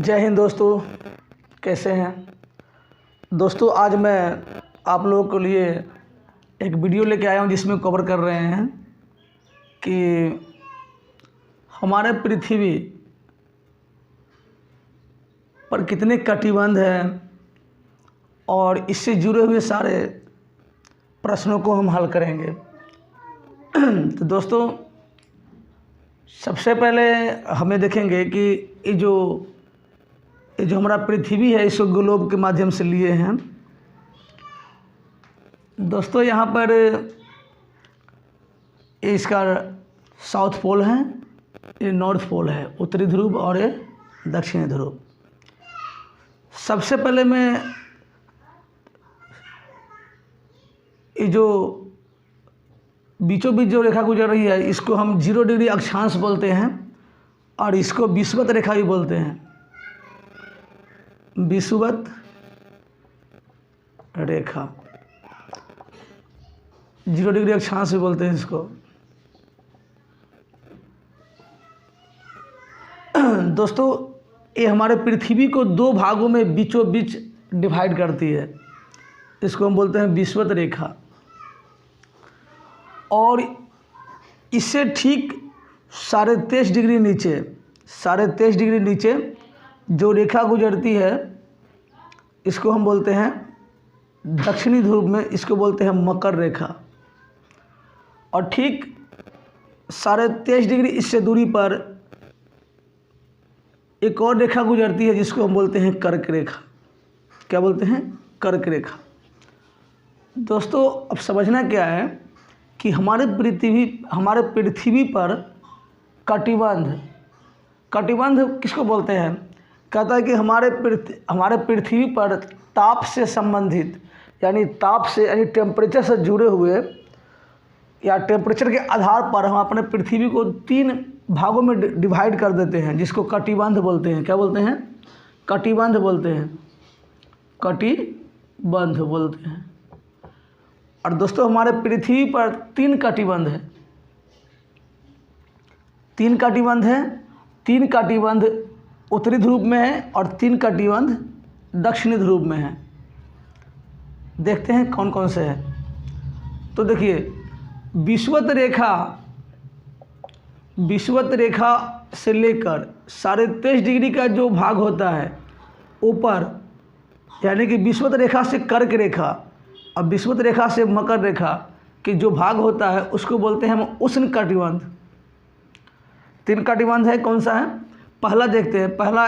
जय हिंद दोस्तों, कैसे हैं दोस्तों। आज मैं आप लोगों के लिए एक वीडियो लेके आया हूं जिसमें कवर कर रहे हैं कि हमारे पृथ्वी पर कितने कटिबंध हैं और इससे जुड़े हुए सारे प्रश्नों को हम हल करेंगे। तो दोस्तों, सबसे पहले हमें देखेंगे कि ये जो हमारा पृथ्वी है इसको ग्लोब के माध्यम से लिए हैं। दोस्तों, यहाँ पर ये इसका साउथ पोल है, ये नॉर्थ पोल है, उत्तरी ध्रुव और ये दक्षिणी ध्रुव। सबसे पहले मैं ये जो बीचों बीच जो रेखा गुजर रही है इसको हम 0 डिग्री अक्षांश बोलते हैं और इसको विषुवत रेखा भी बोलते हैं। विषुवत रेखा 0 डिग्री अक्षांश भी बोलते हैं इसको। दोस्तों, ये हमारे पृथ्वी को 2 भागों में बीचों बीच डिवाइड करती है। इसको हम बोलते हैं विषुवत रेखा। और इससे ठीक 23.5 डिग्री नीचे जो रेखा गुजरती है इसको हम बोलते हैं दक्षिणी ध्रुव में, इसको बोलते हैं मकर रेखा। और ठीक 23.5 डिग्री इससे दूरी पर एक और रेखा गुजरती है जिसको हम बोलते हैं कर्क रेखा। क्या बोलते हैं? कर्क रेखा। दोस्तों, अब समझना क्या है कि हमारे पृथ्वी पर कटिबंध किसको बोलते हैं? कहता है कि हमारे पृथ्वी पर ताप से संबंधित यानी टेम्परेचर से जुड़े हुए या टेम्परेचर के आधार पर हम अपने पृथ्वी को 3 भागों में डिवाइड कर देते हैं जिसको कटिबंध बोलते हैं। क्या बोलते हैं? कटिबंध बोलते हैं। कटिबंध बोलते हैं। और दोस्तों, हमारे पृथ्वी पर 3 कटिबंध है। 3 कटिबंध हैं। 3 कटिबंध उत्तरी ध्रुव में है और 3 कटिबंध दक्षिणी ध्रुव में है। देखते हैं कौन कौन से हैं। तो देखिए, विषुवत रेखा से लेकर 23.5 डिग्री का जो भाग होता है ऊपर, यानी कि विषुवत रेखा से कर्क रेखा और विषुवत रेखा से मकर रेखा के जो भाग होता है उसको बोलते हैं हम उष्ण कटिबंध। 3 कटिबंध है। कौन सा है? पहला देखते हैं। पहला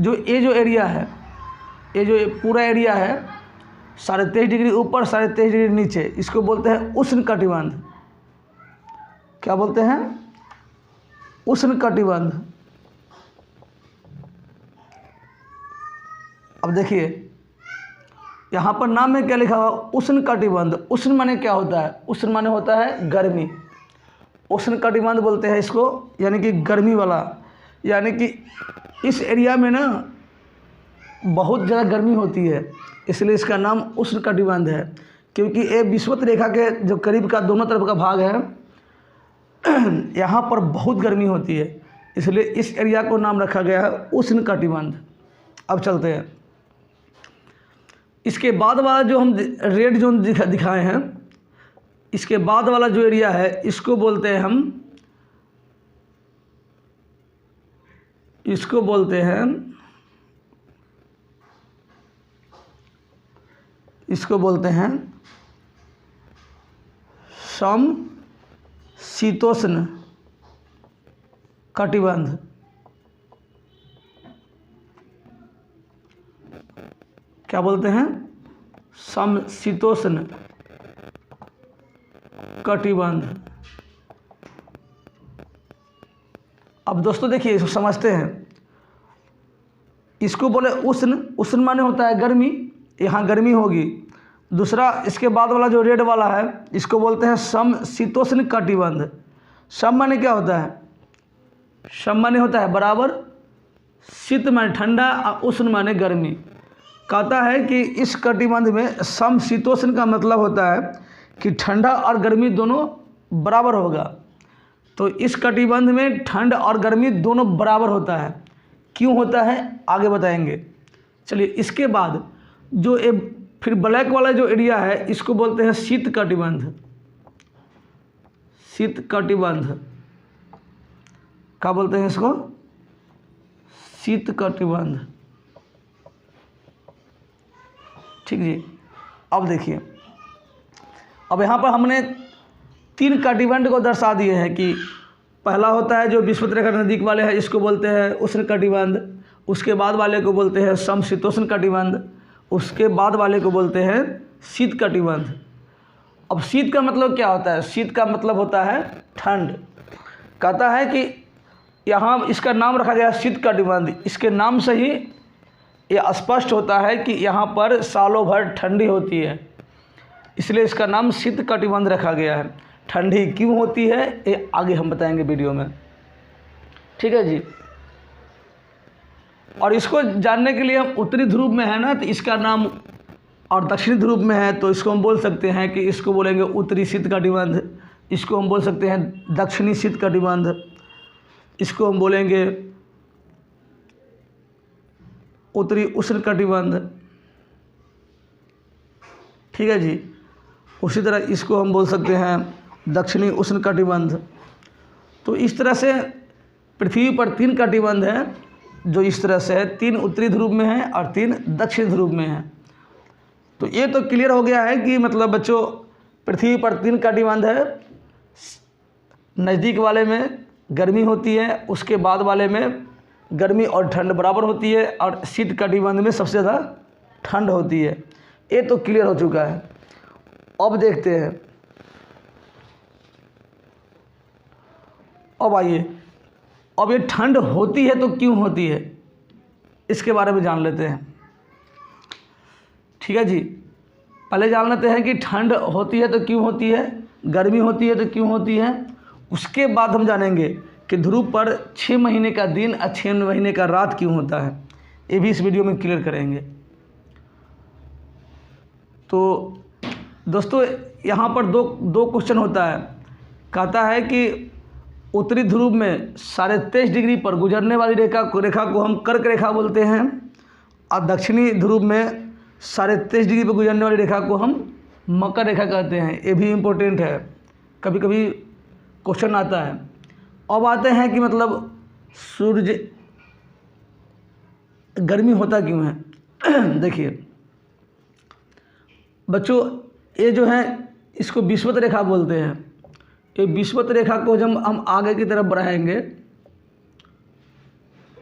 जो एरिया है, ये जो पूरा एरिया है 23.5 डिग्री ऊपर 23.5 डिग्री नीचे, इसको बोलते हैं उष्ण कटिबंध। क्या बोलते हैं? उष्ण कटिबंध। अब देखिए, यहाँ पर नाम में क्या लिखा हुआ? उष्ण कटिबंध। उष्ण माने क्या होता है? उष्ण माने होता है गर्मी। उष्ण कटिबंध बोलते हैं इसको, यानी कि गर्मी वाला। यानी कि इस एरिया में ना बहुत ज़्यादा गर्मी होती है, इसलिए इसका नाम उष्ण कटिबंध है। क्योंकि ये विषुवत रेखा के जो करीब का दोनों तरफ का भाग है यहाँ पर बहुत गर्मी होती है, इसलिए इस एरिया को नाम रखा गया है उष्ण कटिबंध। अब चलते हैं। इसके बाद वाला जो हम रेड जोन दिखाए हैं, इसके बाद वाला जो एरिया है इसको बोलते हैं समशीतोष्ण कटिबंध। क्या बोलते हैं? समशीतोष्ण कटिबंध। अब दोस्तों देखिए, इसको समझते हैं। इसको बोले उष्ण माने होता है गर्मी, यहाँ गर्मी होगी। दूसरा, इसके बाद वाला जो रेड वाला है इसको बोलते हैं समशीतोष्ण कटिबंध। सम माने क्या होता है? सम माने होता है बराबर, शीत माने ठंडा और उष्ण माने गर्मी। कहता है कि इस कटिबंध में समशीतोष्ण का मतलब होता है कि ठंडा और गर्मी दोनों बराबर होगा। तो इस कटिबंध में ठंड और गर्मी दोनों बराबर होता है। क्यों होता है आगे बताएंगे। चलिए, इसके बाद जो फिर ब्लैक वाला जो एरिया है इसको बोलते हैं शीत कटिबंध। शीत कटिबंध क्या बोलते हैं इसको? शीत कटिबंध। ठीक जी। अब देखिए, अब यहाँ पर हमने 3 कटिबंध को दर्शा दिए हैं कि पहला होता है जो विषुवत-रेखा नज़दीक वाले हैं, इसको बोलते हैं उष्ण कटिबंध। उसके बाद वाले को बोलते हैं समशीतोष्ण कटिबंध। उसके बाद वाले को बोलते हैं शीत कटिबंध। अब शीत का मतलब क्या होता है? शीत का मतलब होता है ठंड। कहता है कि यहाँ इसका नाम रखा गया शीत कटिबंध। इसके नाम से ही ये स्पष्ट होता है कि यहाँ पर सालों भर ठंडी होती है, इसलिए इसका नाम शीत कटिबंध रखा गया है। ठंडी क्यों होती है ये आगे हम बताएंगे वीडियो में। ठीक है जी। और इसको जानने के लिए हम उत्तरी ध्रुव में है ना, तो इसका नाम, और दक्षिणी ध्रुव में है तो इसको हम बोल सकते हैं कि इसको बोलेंगे उत्तरी शीत कटिबंध। इसको हम बोल सकते हैं दक्षिणी शीत कटिबंध। इसको हम बोलेंगे उत्तरी उष्ण कटिबंध। ठीक है जी। उसी तरह इसको हम बोल सकते हैं दक्षिणी उष्ण कटिबंध। तो इस तरह से पृथ्वी पर 3 कटिबंध हैं, जो इस तरह से है, 3 उत्तरी ध्रुव में है और 3 दक्षिण ध्रुव में है। तो ये तो क्लियर हो गया है कि मतलब बच्चों पृथ्वी पर 3 कटिबंध है। नज़दीक वाले में गर्मी होती है, उसके बाद वाले में गर्मी और ठंड बराबर होती है, और शीत कटिबंध में सबसे ज़्यादा ठंड होती है। ये तो क्लियर हो चुका है। अब देखते हैं, अब आइए, अब ये ठंड होती है तो क्यों होती है इसके बारे में जान लेते हैं। ठीक है जी। पहले जान लेते हैं कि ठंड होती है तो क्यों होती है, गर्मी होती है तो क्यों होती है। उसके बाद हम जानेंगे कि ध्रुव पर 6 महीने का दिन और 6 महीने का रात क्यों होता है। ये भी इस वीडियो में क्लियर करेंगे। तो दोस्तों यहाँ पर दो क्वेश्चन होता है। कहता है कि उत्तरी ध्रुव में 23.5 डिग्री पर गुजरने वाली रेखा को हम कर्क रेखा बोलते हैं, और दक्षिणी ध्रुव में 23.5 डिग्री पर गुजरने वाली रेखा को हम मकर रेखा कहते हैं। ये भी इम्पोर्टेंट है, कभी कभी क्वेश्चन आता है। अब आते हैं कि मतलब सूर्य गर्मी होता क्यों है। देखिए बच्चों, ये जो है इसको विषुवत रेखा बोलते हैं। ये विषुवत रेखा को जब हम आगे की तरफ बढ़ाएंगे,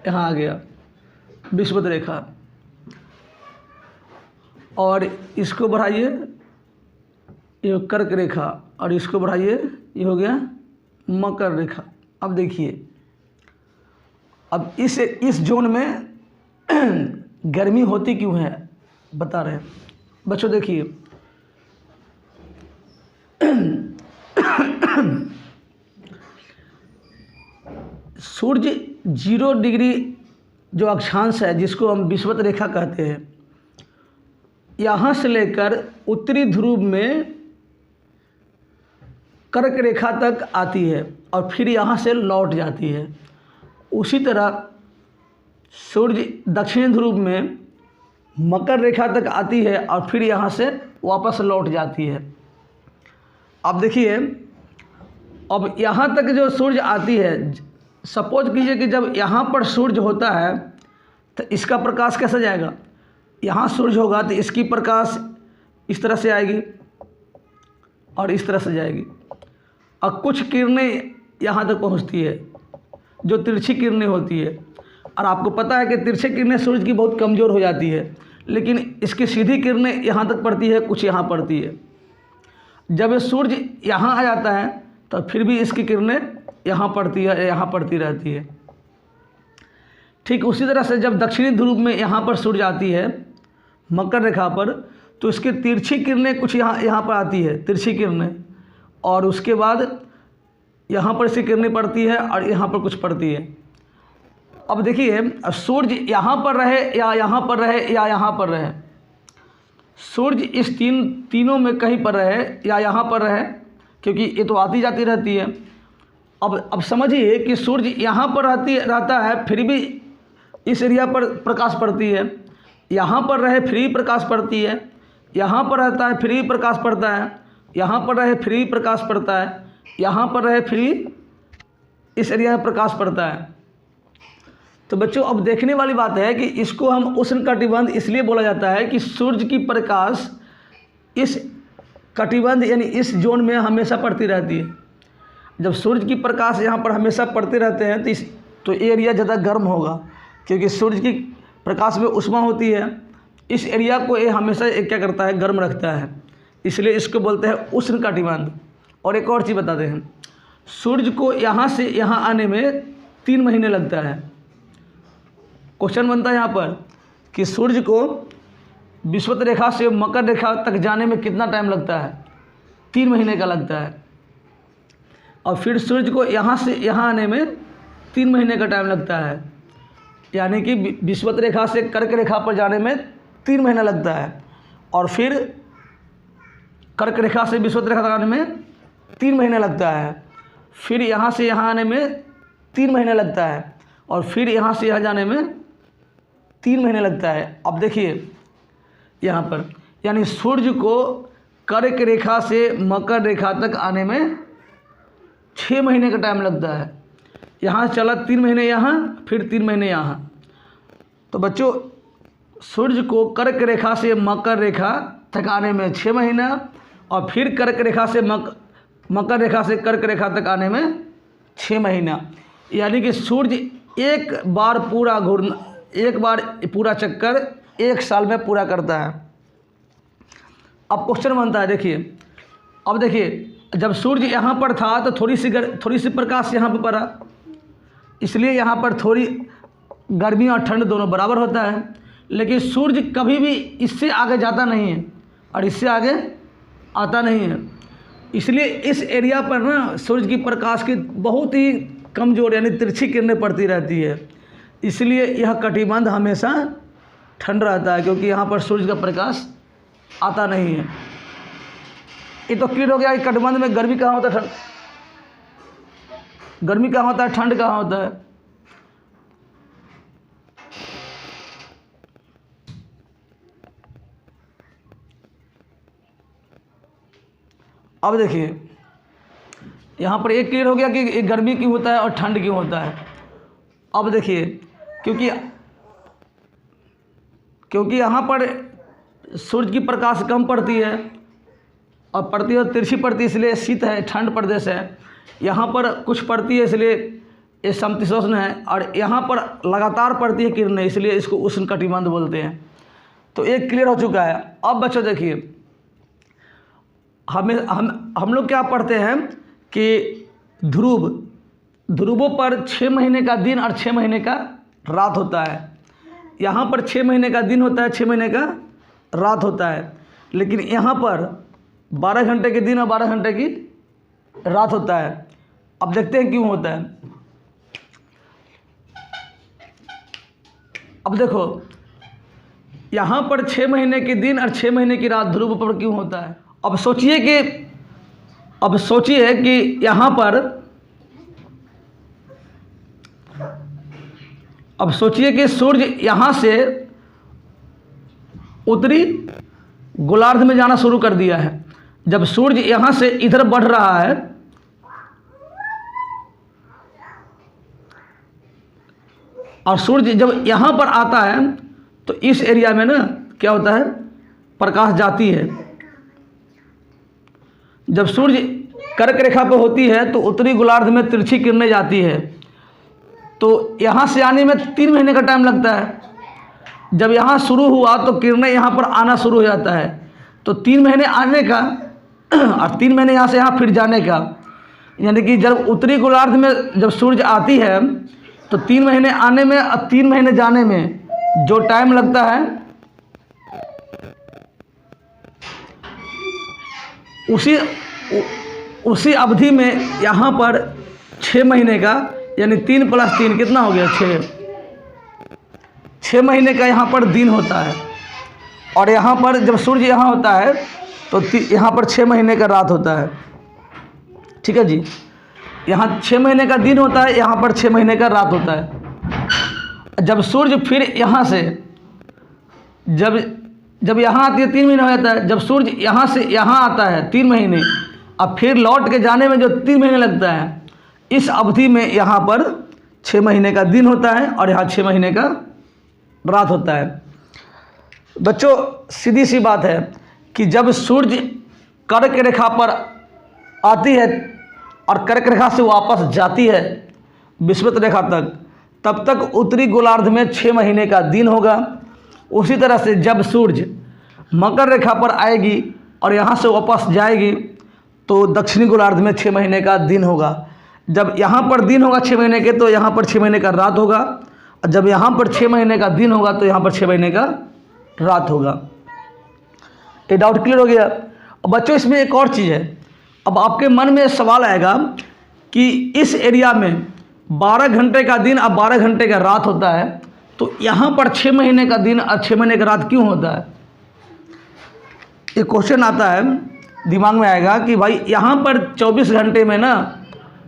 यहाँ आ गया विषुवत रेखा, और इसको बढ़ाइए ये कर्क रेखा, और इसको बढ़ाइए ये हो गया मकर रेखा। अब देखिए, अब इस जोन में गर्मी होती क्यों है बता रहे हैं बच्चों। देखिए सूर्य 0 डिग्री जो अक्षांश है, जिसको हम विषुवत रेखा कहते हैं, यहाँ से लेकर उत्तरी ध्रुव में कर्क रेखा तक आती है और फिर यहाँ से लौट जाती है। उसी तरह सूर्य दक्षिणी ध्रुव में मकर रेखा तक आती है और फिर यहाँ से वापस लौट जाती है। अब देखिए, अब यहाँ तक जो सूर्य आती है, सपोज कीजिए कि जब यहाँ पर सूर्य होता है तो इसका प्रकाश कैसा जाएगा। यहाँ सूर्य होगा तो इसकी प्रकाश इस तरह से आएगी और इस तरह से जाएगी, और कुछ किरणें यहाँ तक पहुँचती है जो तिरछी किरणें होती है। और आपको पता है कि तिरछी किरणें सूर्य की बहुत कमज़ोर हो जाती है, लेकिन इसकी सीधी किरणें यहाँ तक पड़ती है, कुछ यहाँ पड़ती है। जब ये सूर्य यहाँ आ जाता है तो फिर भी इसकी किरणें यहाँ पड़ती है, यहाँ पड़ती रहती है। ठीक उसी तरह से जब दक्षिणी ध्रुव में यहाँ पर सूर्य आती है मकर रेखा पर, तो इसकी तिरछी किरणें कुछ यहाँ पर आती है, तिरछी किरणें, और उसके बाद यहाँ पर इसकी किरणें पड़ती है और यहाँ पर कुछ पड़ती है। अब देखिए, सूर्य यहाँ पर रहे या यहाँ पर रहे या यहाँ पर रहे, सूर्य इस तीनों में कहीं पर रहे या यहाँ पर रहे, क्योंकि ये तो आती जाती रहती है। अब समझिए कि सूर्य यहाँ पर रहता है, फिर भी इस एरिया पर प्रकाश पड़ती है, यहाँ पर रहे फ्री प्रकाश पड़ती है, यहाँ पर रहता है फ्री प्रकाश पड़ता है, यहाँ पर रहे फ्री प्रकाश पड़ता है, यहाँ पर रहे फ्री, इस एरिया में प्रकाश पड़ता है। तो बच्चों अब देखने वाली बात है कि इसको हम उष्णकटिबंध इसलिए बोला जाता है कि सूर्य की प्रकाश इस कटिबंध यानी इस जोन में हमेशा पड़ती रहती है। जब सूर्य की प्रकाश यहाँ पर हमेशा पड़ते रहते हैं तो एरिया ज़्यादा गर्म होगा, क्योंकि सूर्य की प्रकाश में ऊष्मा होती है। इस एरिया को ये हमेशा क्या करता है, गर्म रखता है, इसलिए इसको बोलते हैं उष्णकटिबंध। और एक और चीज़ बताते हैं, सूर्य को यहाँ से यहाँ आने में 3 महीने लगता है। क्वेश्चन बनता है यहाँ पर कि सूर्य को विषुवत रेखा से मकर रेखा तक जाने में कितना टाइम लगता है? 3 महीने का लगता है। और फिर सूर्य को यहाँ से यहाँ आने में 3 महीने का टाइम लगता है, यानी कि विषुवत रेखा से कर्क रेखा पर जाने में 3 महीना लगता है। और फिर कर्क रेखा से विषुवत रेखा तक आने में 3 महीने लगता है। फिर यहाँ से यहाँ आने में 3 महीने लगता है, और फिर यहाँ से यहाँ जाने में 3 महीने लगता है। अब देखिए यहाँ पर, यानी सूर्य को कर्क रेखा से मकर रेखा तक आने में 6 महीने का टाइम लगता है। यहाँ चला 3 महीने यहाँ, फिर 3 महीने यहाँ। तो बच्चों सूर्य को कर्क रेखा से मकर रेखा तक आने में 6 महीना, और फिर कर्क रेखा से मकर रेखा से कर्क रेखा तक आने में 6 महीना, यानी कि सूर्य एक बार पूरा चक्कर 1 साल में पूरा करता है। अब क्वेश्चन बनता है, देखिए अब देखिए, जब सूर्य यहाँ पर था तो थोड़ी सी प्रकाश यहाँ पर पड़ा, इसलिए यहाँ पर थोड़ी गर्मी और ठंड दोनों बराबर होता है। लेकिन सूर्य कभी भी इससे आगे जाता नहीं है और इससे आगे आता नहीं है, इसलिए इस एरिया पर ना सूर्य की प्रकाश की बहुत ही कमज़ोर यानी तिरछी किरणें पड़ती रहती है। इसलिए यह कटिबंध हमेशा ठंड रहता है, क्योंकि यहाँ पर सूर्य का प्रकाश आता नहीं है। ये तो क्लियर हो गया कि कटिबंध में गर्मी कहाँ होता है, गर्मी कहाँ होता है, ठंड कहाँ होता है। अब देखिए यहाँ पर एक क्लियर हो गया कि गर्मी क्यों होता है और ठंड क्यों होता है। अब देखिए क्योंकि यहाँ पर सूर्य की प्रकाश कम पड़ती है और पड़ती है तिरछी पड़ती है, इसलिए शीत है, ठंड प्रदेश है। यहाँ पर कुछ पड़ती है इसलिए ये समशीतोष्ण है, और यहाँ पर लगातार पड़ती है किरणें, इसलिए इसको उष्णकटिबंध बोलते हैं। तो एक क्लियर हो चुका है। अब बच्चों देखिए हम लोग क्या पढ़ते हैं कि ध्रुवों पर 6 महीने का दिन और 6 महीने का रात होता है। यहाँ पर 6 महीने का दिन होता है, 6 महीने का रात होता है, लेकिन यहाँ पर 12 घंटे के दिन और 12 घंटे की रात होता है। अब देखते हैं क्यों होता है। अब देखो यहाँ पर 6 महीने के दिन और 6 महीने की रात ध्रुव पर क्यों होता है। अब सोचिए कि यहाँ पर, अब सोचिए कि सूर्य यहाँ से उत्तरी गोलार्ध में जाना शुरू कर दिया है। जब सूर्य यहाँ से इधर बढ़ रहा है और सूर्य जब यहाँ पर आता है तो इस एरिया में ना क्या होता है, प्रकाश जाती है। जब सूर्य कर्क रेखा पर होती है तो उत्तरी गोलार्ध में तिरछी किरणें जाती है, तो यहाँ से आने में 3 महीने का टाइम लगता है। जब यहाँ शुरू हुआ तो किरणें यहाँ पर आना शुरू हो जाता है, तो 3 महीने आने का और 3 महीने यहाँ से यहाँ फिर जाने का, यानी कि जब उत्तरी गोलार्ध में जब सूर्य आती है तो 3 महीने आने में और 3 महीने जाने में जो टाइम लगता है उसी अवधि में यहाँ पर 6 महीने का, यानी 3 + 3 कितना हो गया, 6 महीने का यहाँ पर दिन होता है। और यहाँ पर जब सूर्य यहाँ होता है तो यहाँ पर 6 महीने का रात होता है। ठीक है जी, यहाँ 6 महीने का दिन होता है, यहाँ पर 6 महीने का रात होता है। जब सूर्य फिर यहाँ से जब यहाँ आती है 3 महीने हो जाता है। जब सूर्य यहाँ से यहाँ आता है 3 महीने, अब फिर लौट के जाने में जो 3 महीने लगता है, इस अवधि में यहाँ पर 6 महीने का दिन होता है और यहाँ 6 महीने का रात होता है। बच्चों सीधी सी बात है कि जब सूर्य कर्क रेखा पर आती है और कर्क रेखा से वापस जाती है विषुवत रेखा तक, तब तक उत्तरी गोलार्ध में 6 महीने का दिन होगा। उसी तरह से जब सूर्य मकर रेखा पर आएगी और यहाँ से वापस जाएगी तो दक्षिणी गोलार्ध में 6 महीने का दिन होगा। जब यहाँ पर दिन होगा 6 महीने के, तो यहाँ पर 6 महीने का रात होगा, और जब यहाँ पर 6 महीने का दिन होगा तो यहाँ पर 6 महीने का रात होगा। ये डाउट क्लियर हो गया। अब बच्चों इसमें एक और चीज़ है। अब आपके मन में सवाल आएगा कि इस एरिया में 12 घंटे का दिन और 12 घंटे का रात होता है, तो यहाँ पर 6 महीने का दिन और 6 महीने का रात क्यों होता है? एक क्वेश्चन आता है, दिमाग में आएगा कि भाई यहाँ पर 24 घंटे में ना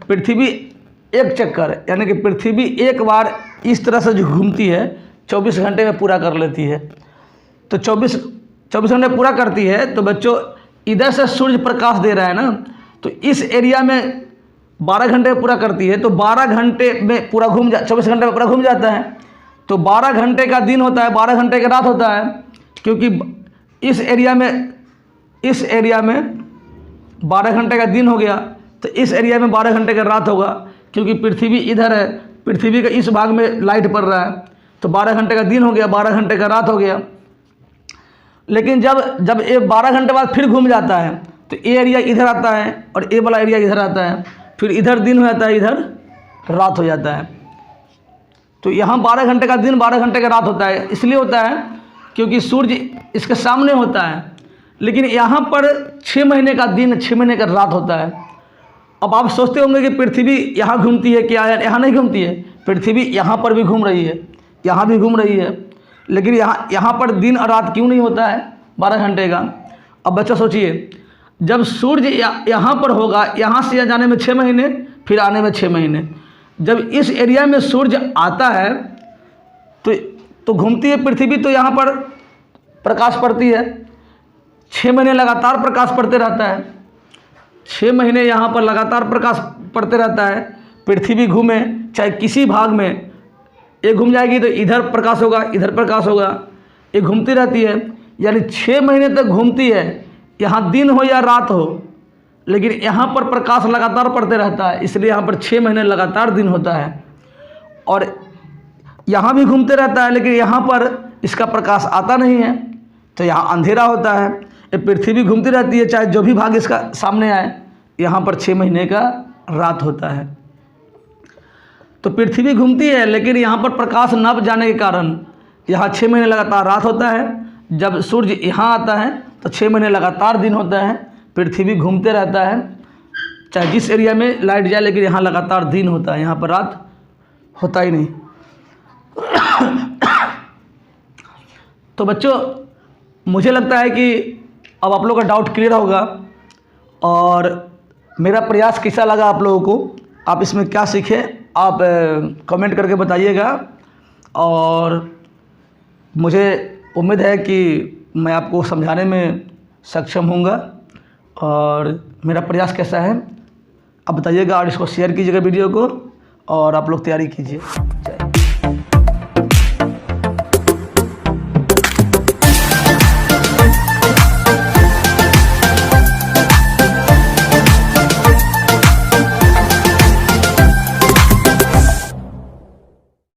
पृथ्वी एक चक्कर, यानी कि पृथ्वी एक बार इस तरह से जो घूमती है 24 घंटे में पूरा कर लेती है। तो 24 घंटे पूरा करती है, तो बच्चों इधर से सूर्य प्रकाश दे रहा है ना, तो इस एरिया में 12 घंटे में पूरा करती है, तो 12 घंटे में पूरा 24 घंटे में पूरा घूम जाता है। तो 12 घंटे का दिन होता है, 12 घंटे का रात होता है, क्योंकि इस एरिया में 12 घंटे का दिन हो गया, तो इस एरिया में 12 घंटे का रात होगा, क्योंकि पृथ्वी इधर है, पृथ्वी के इस भाग में लाइट पड़ रहा है, तो 12 घंटे का दिन हो गया, 12 घंटे का रात हो गया। लेकिन जब ये 12 घंटे बाद फिर घूम जाता है, तो ये एरिया इधर आता है और ये वाला एरिया इधर आता है, फिर इधर दिन हो जाता है, इधर रात हो जाता है। तो यहाँ 12 घंटे का दिन 12 घंटे का रात होता है। इसलिए होता है क्योंकि सूर्य इसके सामने होता है, लेकिन यहाँ पर 6 महीने का दिन 6 महीने का रात होता है। अब आप सोचते होंगे कि पृथ्वी यहाँ घूमती है क्या? यहाँ नहीं घूमती है, पृथ्वी यहाँ पर भी घूम रही है, यहाँ भी घूम रही है, लेकिन यहाँ पर दिन और रात क्यों नहीं होता है 12 घंटे का? अब बच्चा सोचिए, जब सूर्य यहाँ पर होगा, यहाँ से यहाँ जाने में 6 महीने, फिर आने में 6 महीने, जब इस एरिया में सूर्य आता है तो घूमती है पृथ्वी, तो यहाँ पर प्रकाश पड़ती है, 6 महीने लगातार प्रकाश पड़ते रहता है, 6 महीने यहाँ पर लगातार प्रकाश पड़ते रहता है। पृथ्वी घूमे चाहे किसी भाग में, ये घूम जाएगी तो इधर प्रकाश होगा, इधर प्रकाश होगा, ये घूमती रहती है, यानी 6 महीने तक घूमती है, यहाँ दिन हो या रात हो, लेकिन यहाँ पर प्रकाश लगातार पड़ते रहता है, इसलिए यहाँ पर 6 महीने लगातार दिन होता है। और यहाँ भी घूमते रहता है, लेकिन यहाँ पर इसका प्रकाश आता नहीं है, तो यहाँ अंधेरा होता है। ये पृथ्वी घूमती रहती है, चाहे जो भी भाग इसका सामने आए, यहाँ पर 6 महीने का रात होता है। तो पृथ्वी घूमती है, लेकिन यहाँ पर प्रकाश न जाने के कारण यहाँ 6 महीने लगातार रात होता है। जब सूर्य यहाँ आता है तो 6 महीने लगातार दिन होता है, पृथ्वी घूमते रहता है, चाहे जिस एरिया में लाइट जाए, लेकिन यहाँ लगातार दिन होता है, यहाँ पर रात होता ही नहीं। तो बच्चों मुझे लगता है कि अब आप लोगों का डाउट क्लियर होगा, और मेरा प्रयास कैसा लगा आप लोगों को, आप इसमें क्या सीखे, आप कमेंट करके बताइएगा। और मुझे उम्मीद है कि मैं आपको समझाने में सक्षम हूँगा, और मेरा प्रयास कैसा है आप बताइएगा, और इसको शेयर कीजिएगा वीडियो को, और आप लोग तैयारी कीजिए।